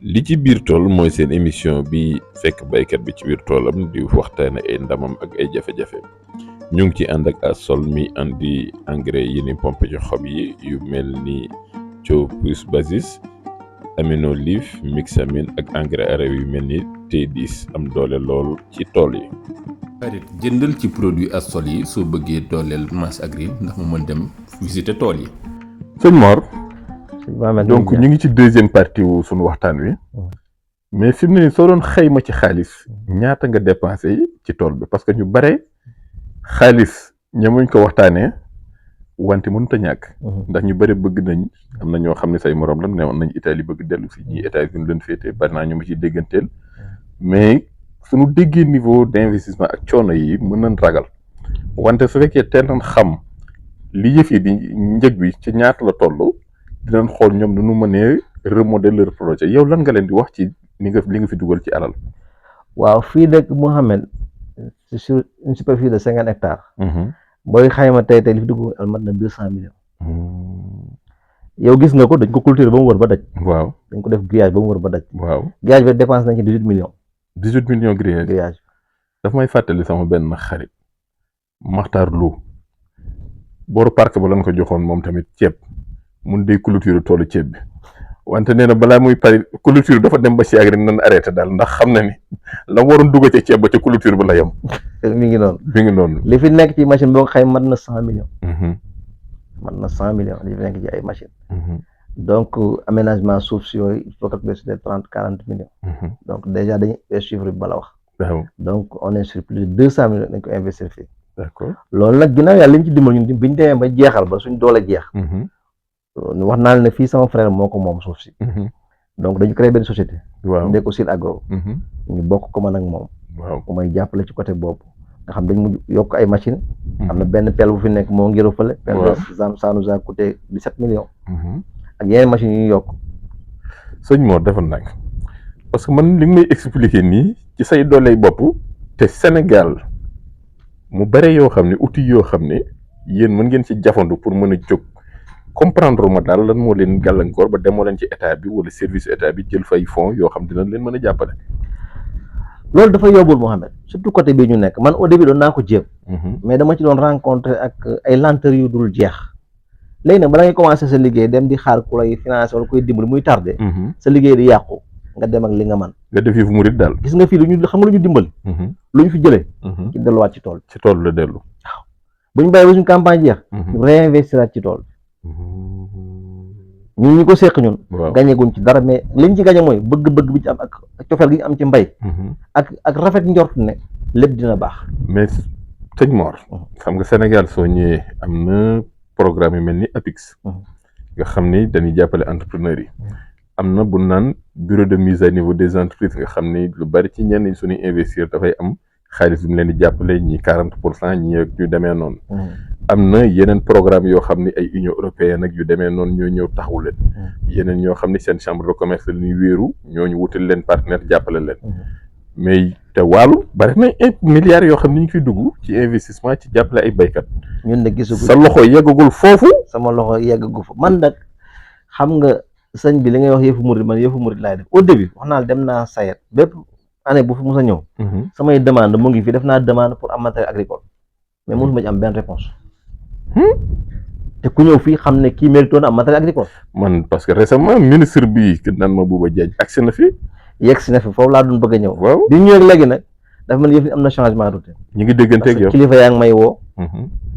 li ci biir tool mooy seen émission bi fekk baykat bi ci biir toolam di waxtaane ay ndamam ak ay jafe-jafe ñu ngi ci ànd ak Asol mi andi engrais yi ni pompe ci xob yi yu mel ni Thio plus Basis Amino Leaf Mixamine ak engrais araw yu mel ni T10 am doole lool ci tool yi. xarit jëndal ci produit Asol yi soo bëggee dooleel masse agri ndax mu mën dem visiter tool yi. sëñ Mor donc ñu ngi ci deuxième partie wu suñu waxtaan wi mais fi mu ne soo doon xayma ci xaalis ñaata nga dépensé ci tool bi parce que ñu bare xaalis ñamuñ ko waxtaanee wante mënut a ñàkk ndax ñu bëri bëgg nañ am na ñoo xam ne say morom la newoon nañ Italie bëgg dellu si ñi États-Unis leen féete bari naa ñu ma ciy dégganteel mais suñu déggee niveau d'investissement ak coono yi mën nañ ragal wante su fekkee teel nañ xam li yëf yi di njëg bi ci ñaata la toll dinañ xool ñoom nu mënee remodeler leur projet yow lan nga leen di wax ci li nga fi dugal ci alal. waaw fii dëkk Mouhamed c'est sur une superficie de 50 hectares. booy xayma tey li fi dugg al mat na 200 millions. yow gis nga ko dañ ko culture ba mu wër ba daj. waaw dañ ko def grillage ba mu wër ba daj. waaw grillage bi dépense nañ ci 18 millions. 18 millions grillage. daf may fàttali sama benn xarit Maxtaar Lo booru parc ba lañ ko joxoon moom tamit ceeb. mun day clôture toolu ceeb bi wante nee na balaa muy pare clôture dafa dem ba si ak rek nan arrêté daal ndax xam na ni la waroon dugg ca ceeb ba ca clôture ba la yem. mi ngi noonu. li fi nekk ci machine boo ko xayma mat na 100 millions. mat na 100 millions li fi nekk ci ay machine donc aménagement suuf si yooyu il faut calculer sur des 30-40 millions. donc déjà dañuy chiffre bi bala wax. donc on est sur plus de 200 millions dañ ko investir fii. d'accord loolu nag ginnaaw yàlla li ñu ci dimbal ñun biñ demee ba jeexal ba suñ doole jeex. wax naa ne fii sama frère moo ko moom suuf si. donc dañu créé benn société. waaw ndee ko Sil Agro. ñu bokk ko man ak moom. waaw ku may jàppale ci côté boobu. nga xam dañ mujj yokk ay machine am na benn pelle bu fi nekk moo ngir a fële. waaw pelle ça nous a coûté 17 millions. ak yeneen machines yu ñu yokk. sëñ Mor defal nag parce que man li may expliquer nii ci say dooley bopp te Sénégal mu bare yoo xam ne outils yoo xam ne yéen mën ngeen ci jafandu pour mën a jóg. comprendre ma daal lan moo leen gàllankoor ba demoo leen ci état bi wala service état bi jël fay fonds yoo xam dinañ leen mën a jàppale. loolu dafa yombul Mohamed surtout côté bii ñu nekk man au début doon naa ko jéem. mais dama ci doon rencontrer ak ay lenteur yu dul jeex. léegi nag bala ngay commencer sa liggéey dem di xaar ku lay financer wala kuy dimbali muy tardé. sa liggéey di yàqu nga dem ak li nga man nga def yëfu murit daal. gis nga fii lu ñu xam nga lu ñu dimbali. lu ñu fi jëlee. ci delluwaat ci tool. ci tool la dellu. waaw bu ñu bàyyi ba suñu campagne jeex. ñu réinvestiraat ci tool. ñun ñu ko seq ñun. gañe guñ ci dara mais liñ ci gañe mooy bëgg-bëgg bi ci am ak cofeel gi ñu am ci mbay. ak rafet njort ne lépp dina baax. mais sëñ Mor. xam nga Sénégal soo ñëwee am na programme yu mel ni APIX. nga xam ni dañuy jàppale entrepreneurs yi. am na bu naan bureau de mise à niveau des entreprises nga xam ni lu bari ci ñenn ñi suñuy investir dafay am xaalis bi mu leen di jàppale ñi 40% ñi ñu demee noonu. am na yeneen programme yoo xam ni ay Union européenne ak yu demee noonu ñoo ñëw taxawu leen. yeneen ñoo xam ni seen chambre de commerce la ñuy wéeru ñooñu wutal leen partenaire jàppale leen. mais te wàllu bari na milliards yoo xam ni ñu fiy dugg ci investissement ci jàppale ay baykat. ñun de gisaguñ sa loxo yeggagul foofu. sama loxo yeggagul fa man nag xam nga sëñ bi li ngay wax yëfu murid man yëfu murid laay def au début wax naa dem naa sayet bépp année bu fi mos a ñëw. samay demande mu ngi fi def naa demande pour am matériel agricole mais mosuma ci am benn réponse te ku ñëw fii xam ne kii mérito na am matériel agricole. man parce que récemment ministre bi naan ma Bouba Diagne agsi na fi. yegg si na fi foofu laa doon bëgg a ñëw. waaw bi ñëwee léegi nag dafa mel ni yëf am na changement route. ñu ngi dégganteeg yow kilifa yaa ngi may woo.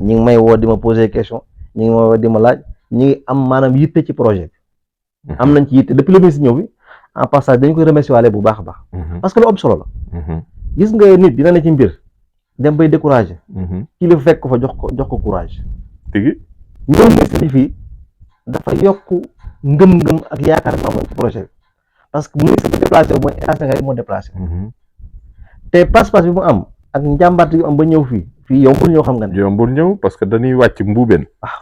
ñi ngi may woo di ma poser question ñi ngi may woo di ma laaj ñi ngi am maanaam yitte ci projet bi. am nañ ci yitte depuis le ministre ñëw bi en passage dañ koy remercier waale bu baax a baax. parce que lu am solo la. gis nga nit dina ne ci mbir dem bay découragé. kilifa fekk ko fa jox ko courage. tigi ñoom ministre bi fii dafa yokk ngëm-ngëm ak yaakaar ma amoon ci projet bi parce que ministre bi déplacé wu mooy Sénégal moo déplacé. te passe-passe bi mu am ak njàmbaat yu am ba ñëw fii yombul ñëw xam nga ne. yombul ñëw parce que dañuy wàcc mbuubeen. waaw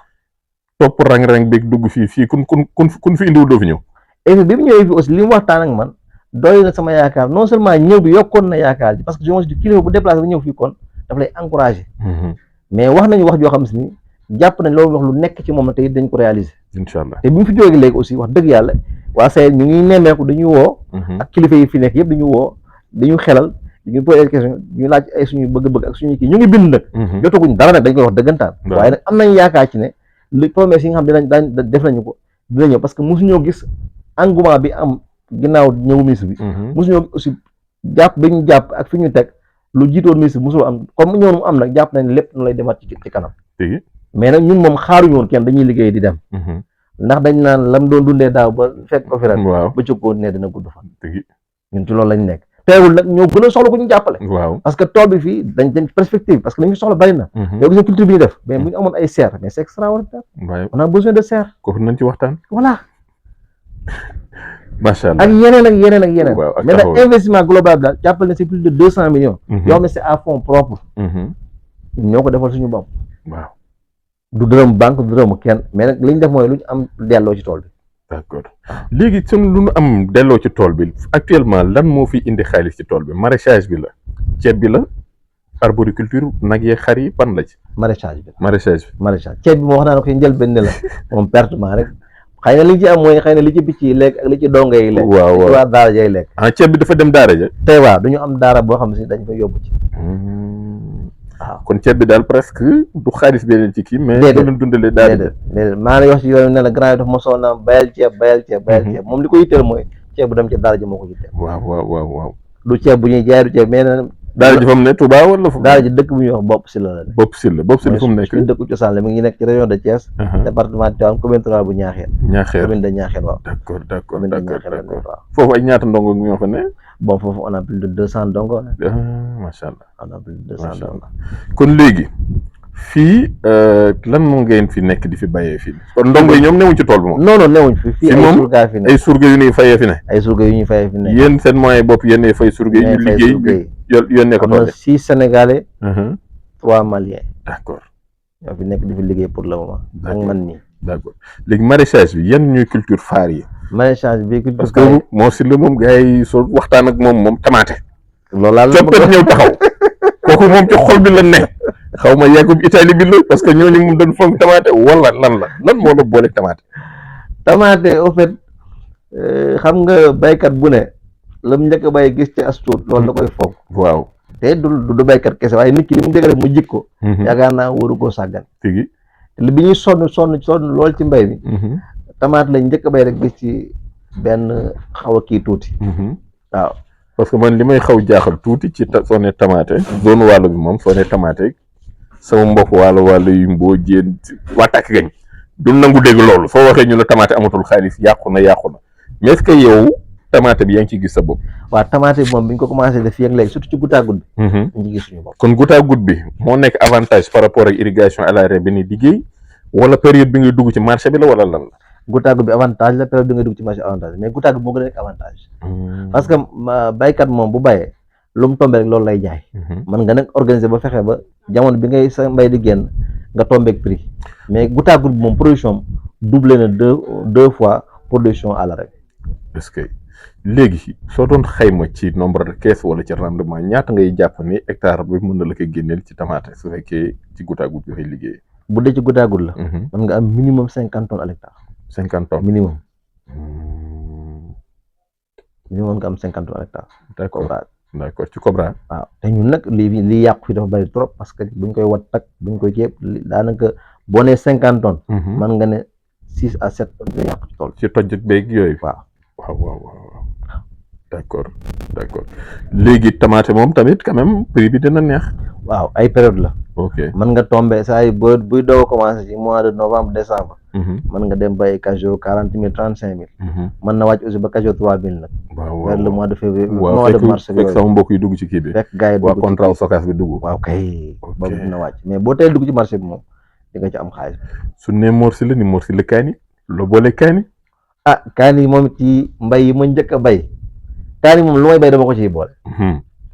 topp rang-rang beeg dugg fii kun fi indiwul doo fi ñëw. et bi mu ñëwee fii aussi li mu waxtaan ak man doy na sama yaakaar non seulement ñëw bi yokkoon na yaakaar ji parce que je me suis dit kilifa bu déplacé ba ñëw fii kon daf lay encouragé. mais wax nañu wax joo xam si ni jàpp nañ loolu wax lu nekk ci moom la te it dañ ko réaliser. incha allah te bi mu fi jógee léegi aussi wax dëgg yàlla waa SAED ñu ngi nemmeeku dañuy woo ak kilifa yi fi nekk yëpp dañu woo dañu xelal dañu posé ay question ñu laaj ay suñu bëgg-bëgg ak suñu kii ñu ngi bind nag jotaguñ dara nag dañ koy wax dëggantaan waaye nag am nañ yaakaar ci ne li promesse yi nga xam dinañ def nañu ko dina ñëw parce que mosuñoo gis engouement bi am ginnaaw ñëw ministre bi mosuñoo aussi jàpp bi ñu jàpp ak fi ñu teg lu jiitoon ministre bi mosul am comme ñoonu mu am nag jàpp nañ lépp nu lay demaat ci kanam mais nag ñun moom xaaruñu woon kenn dañuy liggéey di dem ndax dañ naan lam doon dundee daaw ba fekk ko fi ren ba cëkkoo ne dina gudd fan ñun ci loolu lañ nekk teewul nag ñoo gën a soxla ku ñu jàppale parce que tool bi fii dañ perspective parce que li ñu soxla bari na yow gis nga culture bi ñu def mais bu ñu amoon ay serre mais c'est extraordinaire on a besoin de serre kooku nañ ci waxtaan voilà macha allah ak yeneen mais nag investissement global bi daal jàppale na c'est plus de 200 millions yoo xam ne c'est à fonds propre ñoo ko defal suñu bopp waaw du dërëm banque du dërëm kenn mais nag li ñu def mooy lu ñu am delloo ci tool bi d'accord léegi sunu lu ñu am delloo ci tool bi actuellement lan moo fi indi xaalis ci tool bi maraîchage bi la ceeb bi la arboriculture nag yee xar yi pan la ci maraîchage bi maraîchage ceeb bi moo wax naa ne ko njëlbéen ne la moom pertement rek xëy na li ci am mooy xëy na li ci picc yi lekk ak li ci dongo yi lekk waaw waa daara jay lekk ceeb bi dafa dem daara ja tey waaw duñu am daara boo xam si dañ fa yóbbu ci waaw kon ceeb bi daal presque du xaalis beneen ci kii mais da leen dundalee daal déedéet maa ngi wax ci yoon ne la grand yi dafa mosoon naa bayal ceeb moom li ko yitteel mooy ceeb bu dem ci daara ji moo ko yitteel waaw du ceeb bu ñuy jaay du ceeb mais na daara ji fa mu ne Touba wala fa daara ji dëkk bu ñuy wax Bopp Silla la Bopp Silla fu mu nekk suñu dëkku cosaan la mi ngi nekk ci région de Thiès département de Tivaouane commune rurale bu Niakhène commune de Niakhène waaw d'accord foofu ay ñaata ndongo ñoo fa ne bon foofu on a plus de 200 ndongo macha allah on a plus de 200 ndongo kon léegi fii lan moo ngeen fi nekk di fi bàyyee fii kon ndongo yi ñoom newuñ ci tool bi moom non newuñ fii ay surga fi ne ay surga yu ñuy fayee fi ne ay surga yu ñuy fayee fi ne yéen seen moyen bopp yéen fay surga yi ñu liggéey yónnee ko tool 6 Sénégalais 3 Maliens d'accord ñoo fi nekk di fi liggéey pour le moment ak man nii d'accord léegi maraîchage bi yan ñuy culture phare yi maraîchage bi culture parce que moo si la moom gars yi soo waxtaan ak moom tamaate loolu laa la coppet ñëw taxaw kooku moom ci xol bi la ne xaw ma yàggum Italie bi la parce que ñooñu moom doon fonk tamaate wala lan moo la boole tamaate au fait xam nga baykat bu ne la mu njëkk a bay gis ci as tuut loolu da koy fonk waaw te du baykat kese waaye nit ki li mu njëkk a def mu jik ko yaakaar naa waru koo sàggan tigi li bi ñuy sonn lool ci mbay mi tamaate lañ njëkk a bay rek gis ci benn xaw a kii tuuti waaw parce que man li may xaw jaaxal tuuti ci soo ne tamaate zone wàllu bi moom soo ne tamaate sama mbokk wàllu yu mboo jéen waa tàkk gañ du nangu dégg loolu soo waxee ñu la tamaate amatul xaalis yàqu na mais est-ce que yow tamaate bi yaa ngi ciy gis sa bopp waaw tamaate bi moom bi ñu ko commencé def fii ak léegi surtout ci goutte à goutte bi ñu ngi gis suñu bopp kon goutte à goutte bi moo nekk avantage par rapport ak irrigation à l'arrêt bi ni liggéey wala période bi ngay dugg ci marché bi la wala lan la goutte à goutte bi avantage la période bi nga dugg ci marché avantage mais goutte à goutte moo gën a nekk avantage parce que baykat moom bu bayee lu mu tombé rek loolu lay jaay man nga nag organiser ba fexe ba jamono bi ngay sa mbay di génn nga tombeek prix mais goutte à goutte bi moom production doublé na deux fois production à l'arrêt est-ce que léegi soo doon xayma ci nombre de caisse wala ci rendement ñaata ngay jàpp ni hectare bi mën na la ko génneel ci tamaate su fekkee ci goutte à goutte bi fay liggéey bu dee ci goutte à goutte la man nga am minimum 50 tonnes à l'hectare 50 tonnes minimum nga am 50 tonnes à l'hectare d'accord ci Cobra waaw te ñun nag li yàqu fi dafa bari trop parce que buñ koy wat tak buñ koy ceeb daanaka boo nee 50 tonnes man nga ne 6 à 7 tonnes nga yàqu ci tool ci toj beeg yooyu waaw d'accord léegi tamaate moom tamit quand même prix bi dina neex waaw ay période la ok mën nga tombé saa yi buy doog a commencé ci mois de novembre décembre mën nga dem bay cajot 40 000 35 000 mën na wàcc aussi ba cajot 3 000 nag vers le mois de février mois de mars fekk sama mbokk yi dugg ci kii bi fekk gars yi waa contrat stockage bi dugg waaw kay boobu dina wàcc mais boo teel dugg ci marché bi moom di nga ci am xaalis su ne Mor Sylla ni Mor Sylla kaani loo boole kaani kaani moom ci mbay yi ma njëkk a bay kaani moom lu may bay dama ko ciy boole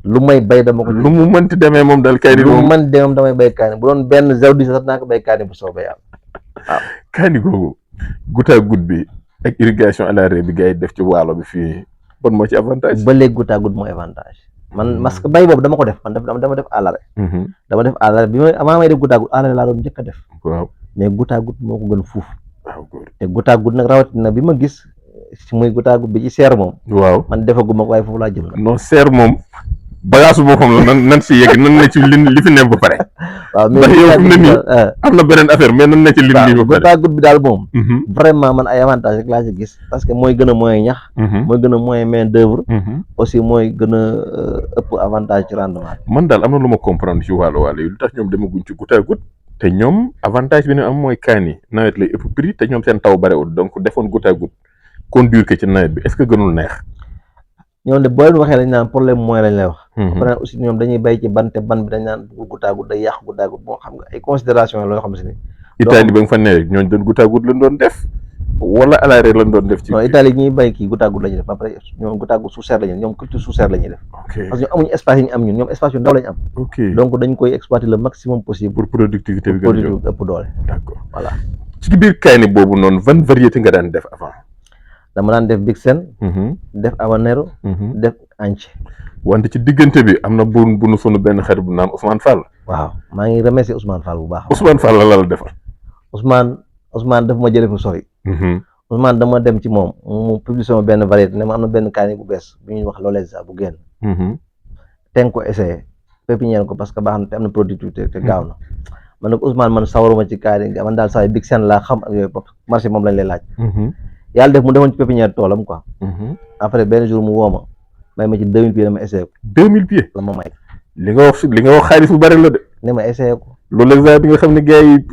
lu may bay dama ko lu mu mënti demee moom daal kaani lu mu mën demee damay bay kaani bu doon benn zéro dix sax naa ko bay kaani bu soobee yàlla waaw kaani googu goutte à goutte bi ak irrigation à l'arrêt bi gars yi def ci waalo bi fii bon moo ci avantage ba léegi goutte à goutte mooy avantage man parce que bay boobu dama ko def man dama def à l'arrêt dama def à l'arrêt bi may avant may def goutte à goutte à l'arrêt laa doon njëkk a def waaw mais goutte à goutte moo ko gën fuuf waaw góor. te goutte à goutte nag rawatina bi ma gis si muy goutte à goutte bi ci seer moom waaw man defaguma ko waaye foofu laa jëm la. non seer moom bagage boppam la nan si yegg nan na ci li fi ne ba pare. waaw ndax yow fi mu ne nii am na beneen affaire mais nan na ci li ba goutte pare. à goutte bi daal moom vraiment man ay avantage rek laa ci gis parce que mooy gën a moyen ñax mooy gën a moyen main d'œuvre aussi mooy gën a ëpp avantage ci rendement. man daal am na lu ma comprendre ci wàllu yi lu tax ñoom demaguñ ci goutte à goutte te ñoom avantage bi ñu am mooy kaani nawet lay ëpp prix te ñoom seen taw barewul donc defoon goutte à goutte conduire ko ci nawet bi est-ce que gënul neex. ñoom de boo leen waxee dañ naan problème mooy lañ lay wax. après aussi ñoom dañuy bay ci ban te ban bi dañ naan goutte à goutte day yàq goutte à goutte boo xam nga ay considération loo xam si ni. Italie ba nga fa nee ñooñu doon goutte à goutte lañ doon def wala à l'arrêt lañ doon def. ci non Italie ñuy bay kii goutte à goutte la ñuy def après ñoom goutte à goutte sous serre la ñuy def ñoom culture sous serre la ñuy def. parce que ñoom amuñu espace yi ñu am ñoom espace yu ndaw la ñu am. donc dañ koy exploiter le maximum possible. pour productivité bi gën a jóg ëpp doole. d'accord voilà. ci biir kaani boobu noonu ban variété nga daan def avant. dama daan def Big Sen. def Habanero. def Anche. wante ci diggante bi am na bu nu sunu benn xarit bu naan Ousmane Fall. waaw maa ngi remercier Ousmane Fall bu baax. Ousmane Fall la la defal. Ousmane daf ma jëlee fu sori. Ousmane dama dem ci moom mu publié ma benn variété ne ma am na benn kaani bu bees bu ñuy wax Lolesa bu génn. te nga ko essayé pépinière ko parce que baax na te am na productivité te gaaw na. man nag Ousmane man sawaruma ci kaani man daal saa yu Big Sen laa xam ak yooyu marché moom lañ lay laaj. yàlla def mu defoon ci pépinière toolam quoi. après benn jour mu woo ma may ma ci 2000 pieds dama essayé ko. 2000 pieds la ma may. li nga wax xaalis bu bari la de. ne ma essayé ko. Lolesa bi nga xam ne gars yi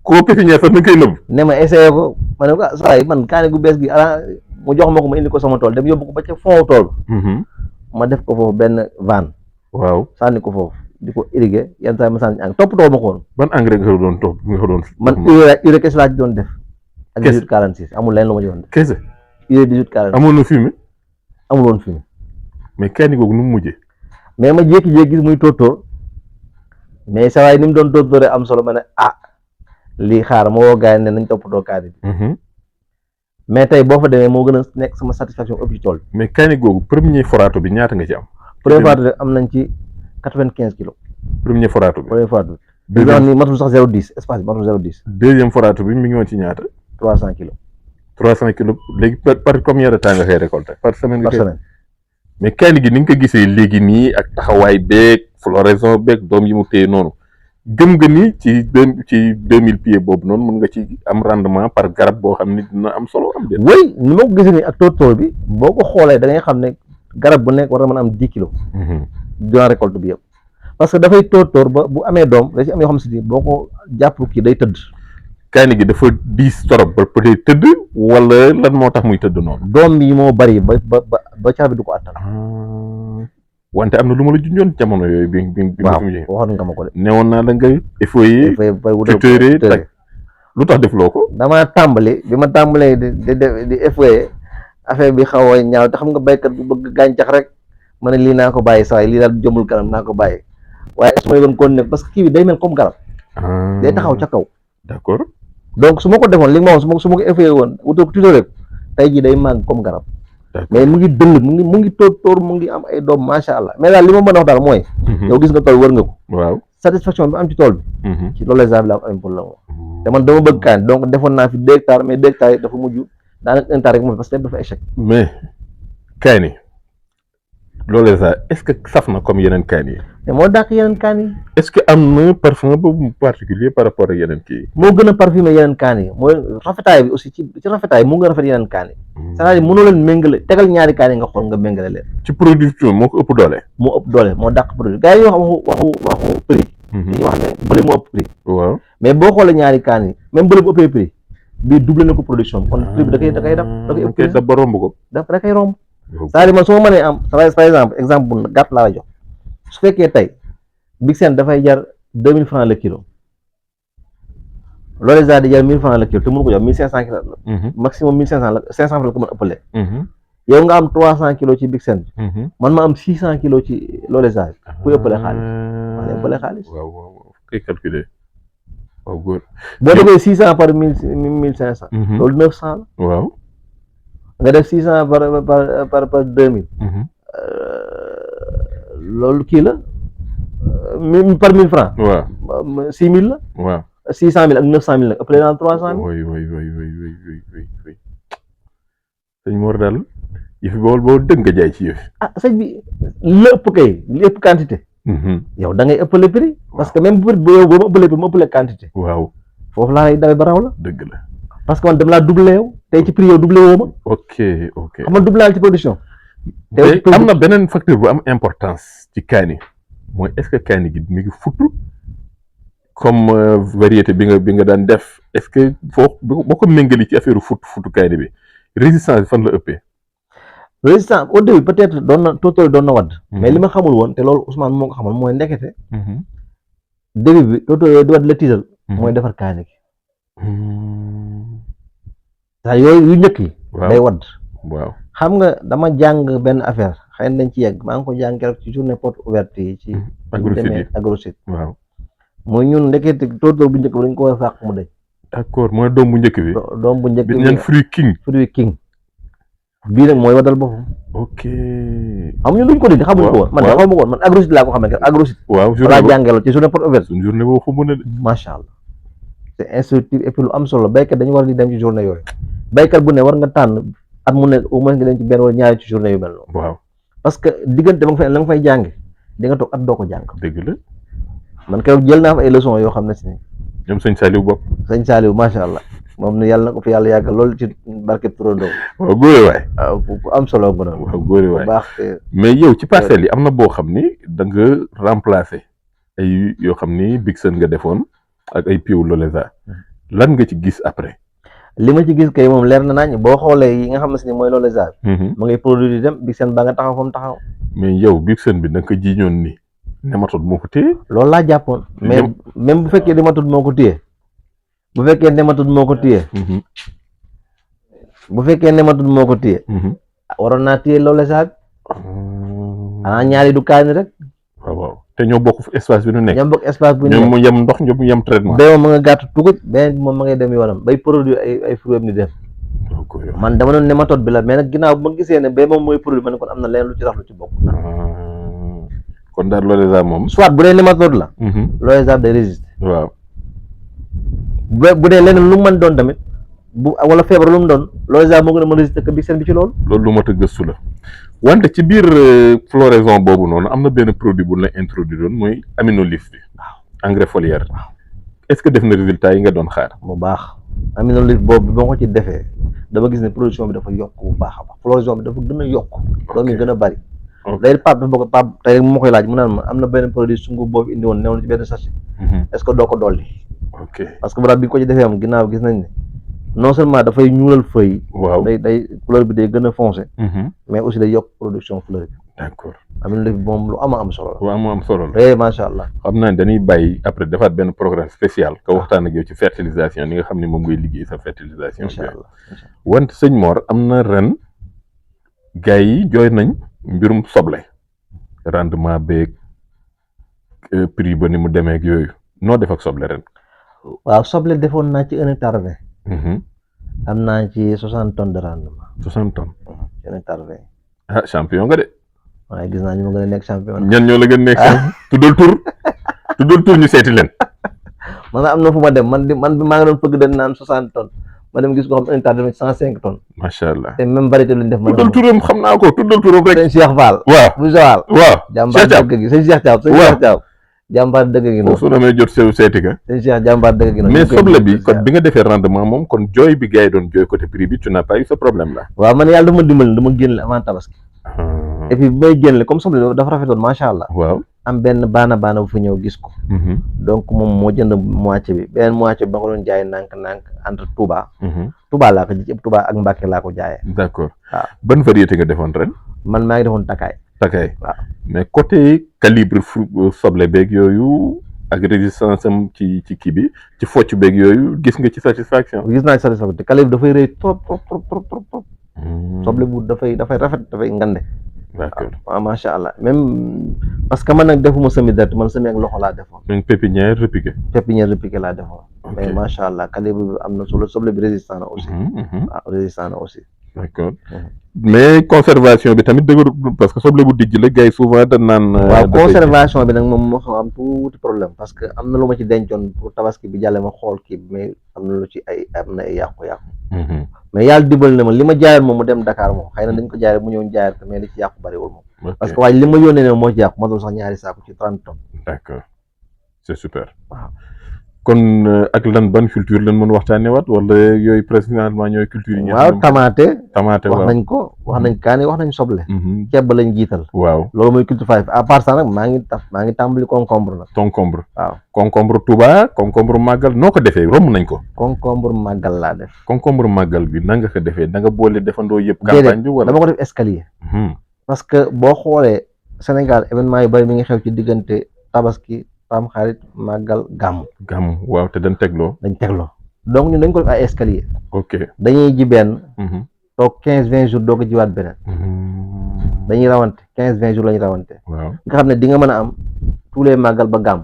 koo pépinière sax na koy nëbb. ne ma essayé ko ma ne ko saa yi man kaani gu bees gi mu jox ma ko ma indi ko sama tool dem yóbbu ko ba ca fond tool. ma def ko foofu benn van. waaw sànni ko foofu di ko irriguer yenn saa yi ma sànni engrais toppatoo ma ko woon. ban engrais nga doon topp nga doon. man urée kese laa ci doon def. ak 1846 amul lenn lu ma ci doon def. kese. urée 1846 amoon na fumier. amul woon fumier. mais kaani googu nu mu mujjee. mais ma jékki-jékki gis muy tóortóor mais saa yi ni mu doon tóortóoree am solo ma ne lii xaar ma woo gars yi ne nañ toppatoo kaani bi. mais tey boo fa demee moo gën a nekk sama satisfaction ëpp ci tool bi. mais kaani googu premier foraatu bi ñaata nga ci am. premier foraatu bi am nañ ci 95 kilos. premier foraatu bi. premier foraatu bi. bi ni matul sax 0,10 espace bi matul 0,10. deuxième foraatu bi mi ngi woon ci ñaata. 300 kilos. 300 kilos léegi par combien de temps nga koy récolter par semaine. par semaine. mais kaani gi ni nga ko gisee léegi nii ak taxawaay beeg floraison beeg doom yi mu téye noonu gëm nga ni ci 2000 pieds boobu noonu mën nga ci am rendement par garab boo xam ni dina am solo am déet. oui ni ma ko gisee nii ak tóortóor bi boo ko xoolee da ngay xam ne garab bu nekk war na mën a am 10 kilos. durant récolte bi yëpp. parce que dafay tóortóor ba bu amee doom da ci am yoo xam si ni boo ko jàpp kii day tëdd. kaani gi dafa diis torop ba peut-être tëdd wala lan moo tax muy tëdd noonu. doom yi moo bari ba caabi du ko attan. wante am na lu ma la junjoon jamono yooyu bi waaw waxoon nga ma ko de. newoon naa la ngay effoyer tuteuré tag lu tax defloo ko. damaa tàmbali bi ma tàmbalee di effoyer affaire bi xaw a ñaaw te xam nga béykat bu bëgg gàncax rek ma ne lii naa ko bàyyi saa yi lii daal jëmul kanam naa ko bàyyi waaye su ma doon continuer parce que kii bi day mel comme garab. day taxaw ca kaw. d'accord donc su ma ko defoon li ma waxoon su ma ko effoyer woon wutal ko tuteuré ko tey jii day màgg comme garab. mais mu ngi dëll mu ngi tóor mu ngi am ay doom macha allah mais daal li ma mën a wax daal mooy. yow gis nga tool wër nga ko. waaw satisfaction bi am ci tool bi. ci loolu la laa am pour la moom. te man dama bëgg kaani donc defoon naa fi 2 hectares mais 2 hectares yi dafa mujj daanaka 1 hectare rek moom parce que dafa échec. mais kaani loolu est-ce que saf na comme yeneen kaani yi. mais moo dàq yeneen kaani yi. est-ce que am na parfum bu particulier par rapport ak yeneen kii. moo gën a parfumé yeneen kaani yi mooy rafetaay bi aussi ci rafetaay mu ngi rafet yeneen kaani yi. c'est-à-dire mënoo leen méngale tegal ñaari kaani nga xool nga méngale leen. ci production moo ko ëpp doole. moo ëpp doole moo dàq produit gars yi yoo xam waxu prix. dañuy wax ne bële moo ëpp prix. waaw mais boo xoolee ñaari kaani yi même bële bu ëppee prix bii doublé na ko production kon prix bi da koy dab ba romb ko. da koy romb. c'est-à-dire man su ma mënee am par exemple bu gàtt laa la jox su fekkee tey Big Sen dafay jar 2000 francs le kilo Lolesa di jar 1000 francs le kilo te mënu ko jox 1500 kilos la. maximum 1500 la 500 francs la ko mën a ëppalee. yow nga am 300 kilos ci Big Sen bi. man ma am 600 kilos ci Lolesa bi. ku ëppalee xaalis. maa ngi ëppalee xaalis. waaw kay calculer waaw góor. boo defee 600 par 1500. loolu 900 la. waaw. nga def 600 par 2000. loolu kii la par 1000 francs. waaw 6000 la. waaw 600 000 ak 900 000 nag ëppale naa 300 000. oui sëñ Mor daal yëf bi boo dëgg nga jaay ci yëf. sëñ bi li ëpp kay li ëpp quantité. yow da ngay ëppale prix. parce que même bu yow boo ma ëppalee prix ma ëppale quantité. waaw foofu laa lay dawee ba raw la. dëgg la. parce que man dama laa doublé yow tey ci prix yow doublé woo ma. ok xam nga doublé ci production. te am na beneen facteur bu am importance ci kaani mooy est-ce que kaani gi mi ngi futu comme variété bi nga daan def est-ce que boo ko méngali ci affaire futu kaani bi résistance bi fan la ëppee. résistance au début peut-être doon na tóotóol doon na wadd. mais li ma xamul woon te loolu Ousmane moo ko xamal mooy ndekete. début bi tóotóol yooyu di wadd la tiital. mooy defar kaani gi. saa yooyu yu njëkk yi. day wadd. waaw xam nga dama jàng benn affaire xëy na dañ ci yegg maa ngi ko jàng keroog ci journée porte ouverte yi ci. Agrosite waaw mooy ñun ndekete tóotóol bu njëkk bi dañ ko war a fàq mu dëj. d'accord mooy doom bu njëkk bi. doom bu njëkk bi ñaan fruit king. bii nag mooy waddal boppam. ok. amuñu luñ ko di xamuñ ko woon. man de xaw ma ko woon man Agrosite laa ko xamee Agrosite. waaw journée boobu jàngee ci journée porte ouverte. suñu journée boobu fu mu ne de. macha allah c'est instructif et puis lu am solo béykat dañu war di dem ci journée yooyu béykat bu ne war nga tànn at mu ne au moins nga dem ci benn wala ñaari ci journée yu mel noonu. waaw parce que diggante ba nga fay la nga fay jàng di nga toog at doo ko jàng. dëgg la. man keroog jël naa fa ay leçons yoo xam ne si ñoom sëñ Saliou bopp. sëñ Saliou macha allah moom ne yàlla na ko fi yàlla yàggal loolu ci barke turandoo. waaw góore waay. waaw ku am solo bu doon. waaw góore waay bu baax mais yow ci parcelles yi am na boo xam ni da nga remplacer ay yoo xam ni Bigsen nga defoon ak ay Pio Loleza lan nga ci gis après. li ma ci gis kay moom leer na nañ boo xoolee yi nga xam ne si mooy Loleza bi. ma ngay produit di dem Bigsen ba nga taxaw fa mu taxaw. mais yow Bigsen bi da nga ko jiiñoon ni nématode moo ko téye. loolu laa jàppoon. mais même bu fekkee nématode moo ko téye. bu fekkee nématode moo ko téye. bu fekkee nématode moo ko téye. waroon naa téye Loleza bi. xanaa ñaari du kaani rek. waaw te ñoo bokk espace bi nu nekk. ñoo bokk espace bu ñu nekk ñoom mu yem ndox ñoom mu yem traitement. ba moom ma nga gàtt tugut beneen bi moom ma ngay dem yoonam bay produire ay fruits ni dem. man dama doon nématode bi la mais nag ginnaaw bu ma gisee ne ba moom mooy produit ma ne kon am na leneen lu ci tax lu ci bokk. kon daal Loleza moom. soit bu dee nématode la. Loleza day résister. waaw. bu dee leneen lu mu mën doon tamit bu wala feebar lu mu doon Loleza moo gën a mën a résister que Bigsen bi ci loolu. loolu lu mat a gëstu la wante ci biir floraison boobu noonu am na benn produit bu la introduire doon mooy aminolif bi. waaw engrais foliaire. waaw est-ce que def na résultat yi nga doon xaar. bu baax aminolif boobu ba ma ko ci defee dama gis ne production bi dafa yokk bu baax a baax floraison bi dafa gën a yokk. doom yi gën a bari. day Pape dafa bokk Pape tey mu ma koy laaj mu naan ma am na benn produit sungu boobu indi woon newoon ci benn sachet. est-ce que doo ko dolli. ok parce que balaa bi ko ci defee am ginnaaw gis nañ ne non seulement dafay ñuulal feuille. waaw day couleur bi day gën a foncé. mais aussi day yokk production fleur bi. d'accord aminolif bi moom lu am solo la. lu am solo la. macha allah. xam naa ne dañuy bàyyi après defaat benn programme spécial. ka waxtaan ak yow ci fertilisation ni nga xam ne moom ngay liggéey sa fertilisation. incha allah wante sëñ Mor am na ren gars yi jooy nañ mbirum soble rendement beeg prix ba ni mu demee ak yooyu noo def ak soble ren. waaw soble defoon naa ci 1 hectare 20. am naa ci 60 tonnes de rendement. 60 tonnes. ci 1 hectare 20. ah champion nga de. waaye gis naa ñu ma gën a nekk champion. ñan ñoo la gën a nekk champion. tuddal tur ñu seeti leen. man am na fu ma dem man bi maa ngi doon fëgg dañ naan 60 tonnes ma dem gis ko xam 1 hectare 20 105 tonnes. macha allah te même variété lu ñu def. tuddal turam xam naa ko tuddal turam rek. sëñ Cheikh Fall. waaw bu Joal. waaw jàmbaar dëgg gi sëñ Cheikh Thiaw. waaw jàmbaar dëgg gi noonu. su namee jot seeti ka. sëñ Cheikh jàmbaar dëgg gi noonu. mais soble bi kon bi nga defee rendement moom kon jooy bi gars yi doon jooy côté prix bi tu n'as pas eu ce problème là. waaw man yàlla dama dimbali dama génne avant tabaski. et puis bi may génne comme soble dafa rafetoon macha allah. waaw am benn baana bu fa ñëw gis ko. donc moom moo jënd moitié bi beneen moitié bi ba ko doon jaay nànk entre Touba. Touba laa ko ji ëpp Touba ak Mbacke laa ko jaayee. d'accord waaw ban variété nga defoon ren. man maa ngi defoon Takaay. waaw mais côté calibre soble beeg yooyu ak résistance am ci kii bi ci focc beeg yooyu gis nga ci satisfaction. gis naa ci satisfaction te calibre dafay rëy trop. soble bu dafay rafet dafay ngande. d'accord waaw macha allah même parce que man nag defuma semi direct man semi ak loxo laa defoon. donc pépinière repiqué. laa defoon. mais macha allah calibre bi am na solo soble bi résistant na aussi. waaw résistant na aussi. d'accord mais conservation bi tamit dëgëru parce que soble bu dijj la gars yi souvent dañ naan. waaw conservation bi nag moom moo xam am tuuti problème parce que am na lu ma ci dencoon pour tabaski bi jàlle ma xool kii mais am na lu ci am na ay yàqu-yàqu. mais yàlla dimbal na ma li ma jaayoon moom mu dem Dakar moom xëy na dañ ko jaayee mu ñëw jaayaat ko mais li ci yàqu bariwul moom. parce que waaye li ma yónnee ne moo ci yàqu matul sax ñaari saako ci 30 tonnes. d'accord c'est super. waaw kon ak lan ban culture lan mën waxtaanee waat wala yooyu précisément ñooy culture yi. waaw tamaate waaw wax nañ ko wax nañ kaani wax nañ soble. ceeb ba lañ jiital. waaw loolu mooy culture five à part ça nag maa ngi tàmbali concombre nag. concombre waaw concombre Touba concombre màggal noo ko defee romb nañ ko. concombre màggal laa def. concombre màggal bi nan nga ko defee da nga boole defandoo yëpp. campagne bi wala dama ko def escalier. parce que boo xoolee Sénégal événement yu bari mi ngi xew ci diggante tabaski. tam xarit màggal gàmm waaw te dañ tegloo donc ñun dañ ko def ay escalier. ok dañuy ji benn toog 15-20 jours doo ko jiwaat beneen dañuy rawante 15-20 jours la ñuy rawante waaw nga xam ne di nga mën a am tous les màggal ba gàmm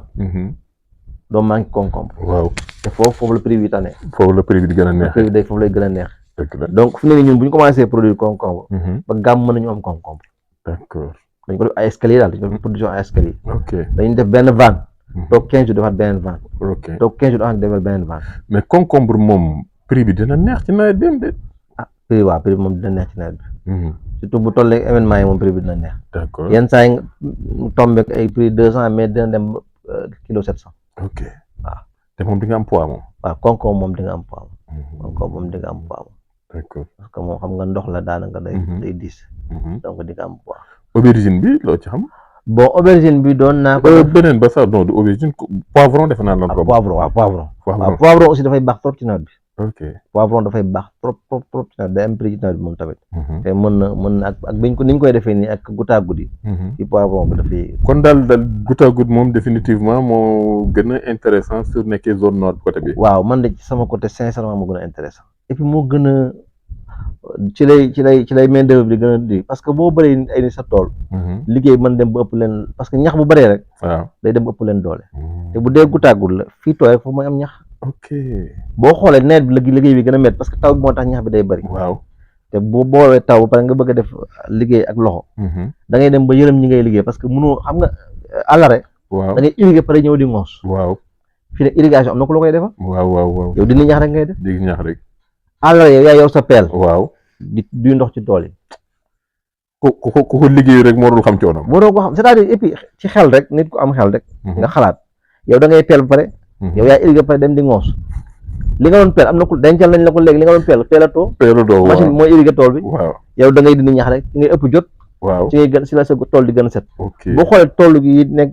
doo manqué concombre waaw te foofu la prix bi tane foofu la prix bi di gën a neex prix bi day foofu lay gën a neex donc fu ne nii ñun bu ñu commencé produire concombre ba gàmm mën nañu am concombre d'accord dañ ko def ay escalier daal dañ ko def production ay escalier ok dañuy def benn van toog 15 jours defaat beneen van ok toog 15 jours defaat beneen van mais concombre moom prix bi dina neex ci nawet bi de prix waaw prix bi moom dina neex ci nawet bi surtout bu tollee événement yi moom prix bi dina neex d'accord yenn saa yi mu tombé ay prix 200 mais dina dem kilo 700 ok waaw te moom di nga am poids moom waaw concombre moom di nga am poids moom di nga am poids d'accord parce que moom xam nga ndox la daanaka day diis donc di nga am poids aubergine bi loo ci xam bon aubergine bi doon naa ko beneen ba sax non du aubergine poivron defe naa la poivron aussi dafay baax trop ci nawet bi ok poivron dafay baax trop ci nawet day am prix ci nawet bi moom tamit te mën na ak biñ ko ni ñu koy defee nii ak goutte à goutte yi ci poivron bi dafay kon daal goutte à goutte moom définitivement moo gën a intéressant sur nekkee zone nord côté bi waaw man de ci sama côté sincèrement moo gën a intéressant et puis moo gën a ci lay main d'œuvre bi gën a di parce que boo bëree ay ni sa tool liggéey mën dem ba ëpp leen parce que ñax bu bëree rek waaw day dem ba ëpp leen doole te bu dee goutte à goutte la fii tooy rek foofu mooy am ñax ok boo xoolee nawet bi liggéey bi gën a métti parce que taw bi moo tax ñax bi day bëri waaw te boo boowee taw ba pare nga bëgg a def liggéey ak loxo da ngay dem ba yërëm ñi ngay liggéey parce que mënoo xam nga àllare waaw da ngay irriguer pare ñëw di ngoos waaw fii ne irrigation am na ko la koy defal waaw yow dindi ñax rek ngay def dégg ñax rek àllare yow yaa yow sa peel waaw di ndox ci tool yi ku ko liggéey rek moo dul xam coono moo doo ko xam c'est-à-dire et puis ci xel rek nit ku am xel rek nga xalaat yow da ngay peel ba pare yow yaa irriguer ba pare dem di ngoos li nga doon peel am na ku dencal nañ la ko léegi li nga doon peelatoo machine bi mooy irriguer tool bi waaw yow da ngay dindi ñax rek ci ngay ëpp jot waaw ci ngay gën si la sa tool di gën a set ok boo xoolee tool gi nekk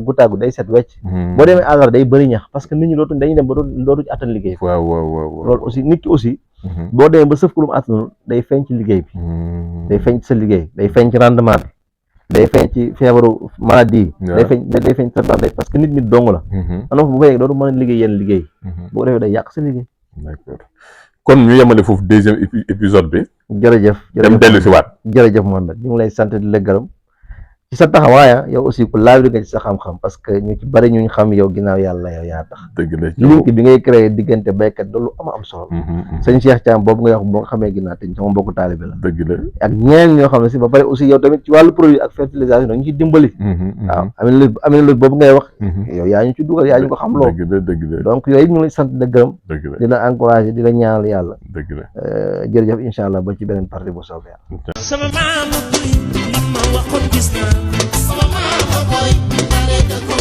goutte à goutte day set wecc boo demee àllar day bëri ñax parce que nit ñi dañuy dem ba dootu ci attan liggéey waaw loolu aussi nit ki aussi boo demee ba sëf ko lu mu attanul day feeñ ci liggéey bi day feeñ ci sa liggéey day feeñ ci rendement bi day feeñ ci feebaru maladie yi day feeñ ci sa parce que nit dong la maanaam bu fay dootu mën a liggéey yenn liggéey boo defee day yàq sa liggéey d'accord kon ñu yemale foofu deuxième épisode bi jërëjëf dem dellu si waat jërëjëf Mohamed ñu ngi lay sant di la gërëm ci sa taxawaaya yow aussi ku laabiri nga ci sa xam-xam parce que ñu ci bari ñu xam yow ginnaaw yàlla yow yaa tax dëgg la link bi ngay créé diggante béykat loolu am solo sëñ Cheikh Thiam boobu nga wax boo nga xamee ginnaaw te sama mbokku taalibe la dëgg la ak ñeneen ñoo xam ne si ba pare aussi yow tamit ci wàllu produit ak fertilisation dañu ci dimbali waaw amee lu boobu ngay wax yow yaa ñu ci dugal yaa ñu ko xam loo dëgg la donc yooyu ñu ngi lay sant di la gërëm di la encouragé di la ñaanal yàlla dëgg la jërëjëf incha allah ba ci beneen partie bu soobee yàlla sama maama buy li ma waxoon gis naa sama maama boy